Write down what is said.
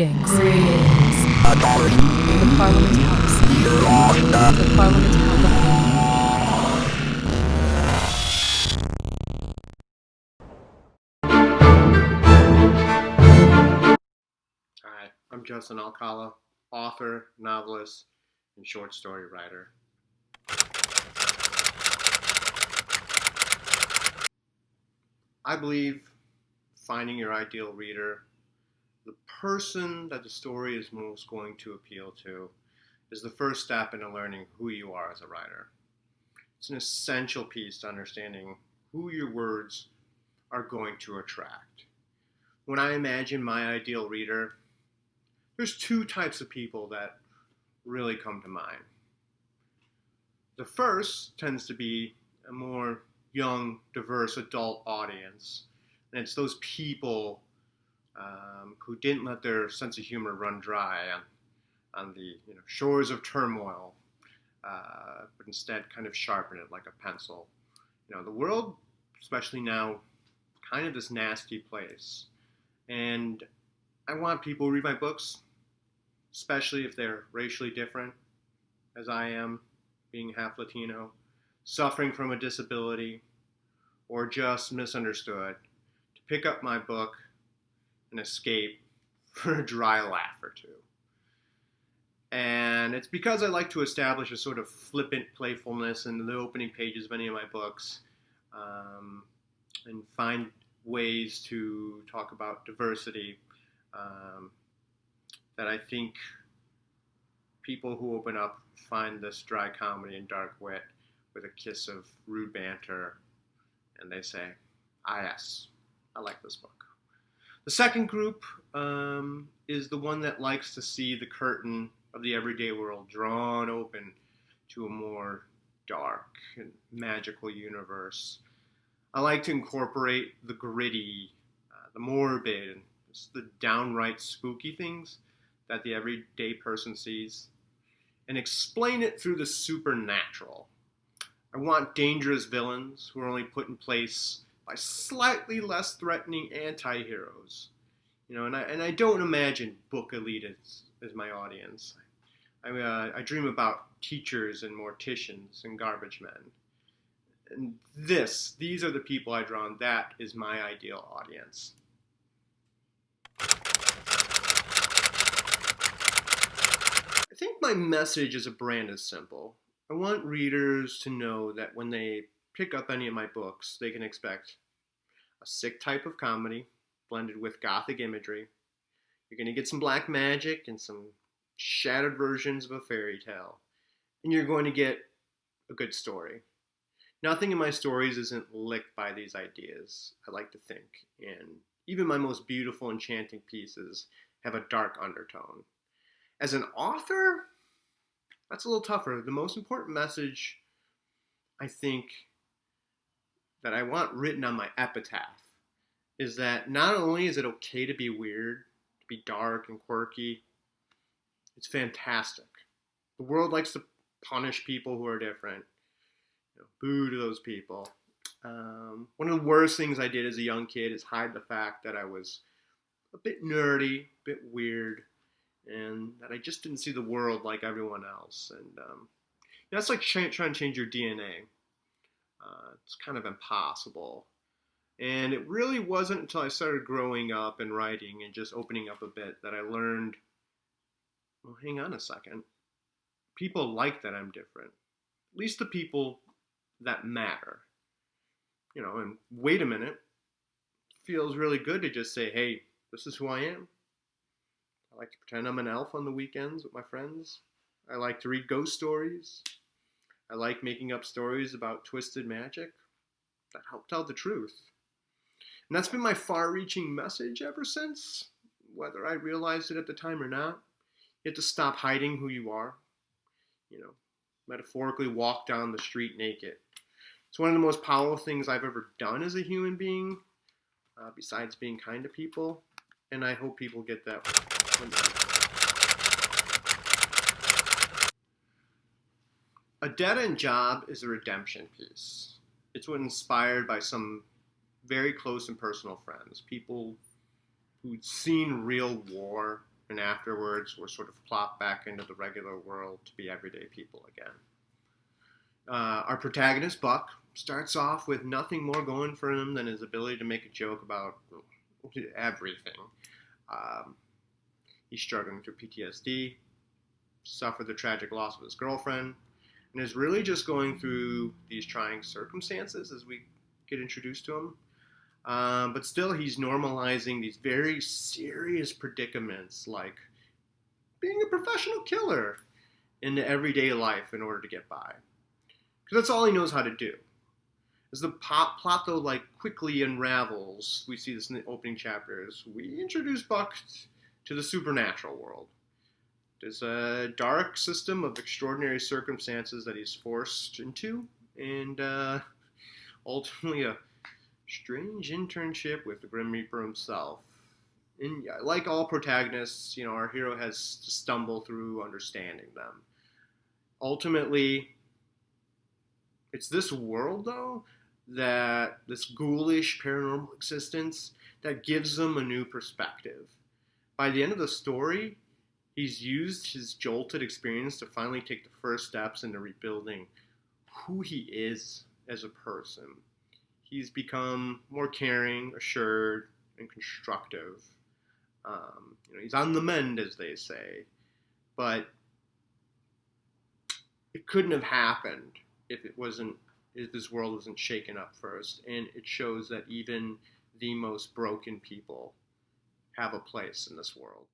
Greetings. The Parliament House. The Parliament House. Hi, I'm Justin Alcala, author, novelist, and short story writer. I believe finding your ideal reader, the person that the story is most going to appeal to, is the first step into learning who you are as a writer. It's an essential piece to understanding who your words are going to attract. When I imagine my ideal reader, there's two types of people that really come to mind. The first tends to be a more young, diverse adult audience, and it's those people who didn't let their sense of humor run dry on the shores of turmoil, but instead kind of sharpen it like a pencil. The world, especially now, kind of this nasty place, and I want people to read my books, especially if they're racially different, as I am, being half Latino, suffering from a disability, or just misunderstood, to pick up my book and escape for a dry laugh or two. And it's because I like to establish a sort of flippant playfulness in the opening pages of any of my books, and find ways to talk about diversity, that I think people who open up find this dry comedy and dark wit with a kiss of rude banter, and they say, yes, I like this book. The second group is the one that likes to see the curtain of the everyday world drawn open to a more dark and magical universe. I like to incorporate the gritty, the morbid, and the downright spooky things that the everyday person sees, and explain it through the supernatural. I want dangerous villains who are only put in place by slightly less threatening anti-heroes. And I don't imagine book elite as my audience. I dream about teachers and morticians and garbage men. And these are the people I draw on. That is my ideal audience. I think my message as a brand is simple. I want readers to know that when they pick up any of my books, they can expect a sick type of comedy blended with gothic imagery. You're going to get some black magic and some shattered versions of a fairy tale. And you're going to get a good story. Nothing in my stories isn't licked by these ideas, I like to think. And even my most beautiful, enchanting pieces have a dark undertone. As an author, that's a little tougher. The most important message, I think, that I want written on my epitaph is that not only is it okay to be weird, to be dark and quirky, it's fantastic. The world likes to punish people who are different. Boo to those people. One of the worst things I did as a young kid is hide the fact that I was a bit nerdy, a bit weird, and that I just didn't see the world like everyone else. And that's like trying to change your DNA. It's kind of impossible. And it really wasn't until I started growing up and writing and just opening up a bit that I learned, well, hang on a second. People like that I'm different. At least the people that matter. And wait a minute. It feels really good to just say, hey, this is who I am. I like to pretend I'm an elf on the weekends with my friends. I like to read ghost stories. I like making up stories about twisted magic that help tell the truth. And that's been my far-reaching message ever since, whether I realized it at the time or not. You have to stop hiding who you are. Metaphorically walk down the street naked. It's one of the most powerful things I've ever done as a human being, besides being kind to people. And I hope people get that one day. A dead-end job is a redemption piece. It's what inspired by some very close and personal friends, people who'd seen real war and afterwards were sort of plopped back into the regular world to be everyday people again. Our protagonist, Buck, starts off with nothing more going for him than his ability to make a joke about everything. He's struggling through PTSD, suffered the tragic loss of his girlfriend, and is really just going through these trying circumstances as we get introduced to him. But still, he's normalizing these very serious predicaments, like being a professional killer, into everyday life in order to get by. Because that's all he knows how to do. As the plot, though, like quickly unravels, we see this in the opening chapters, we introduce Buck to the supernatural world. There's a dark system of extraordinary circumstances that he's forced into, and ultimately a strange internship with the Grim Reaper himself. And like all protagonists, our hero has to stumble through understanding them. Ultimately, it's this world, though, that this ghoulish paranormal existence that gives him a new perspective. By the end of the story, he's used his jolted experience to finally take the first steps into rebuilding who he is as a person. He's become more caring, assured, and constructive. He's on the mend, as they say. But it couldn't have happened if this world wasn't shaken up first. And it shows that even the most broken people have a place in this world.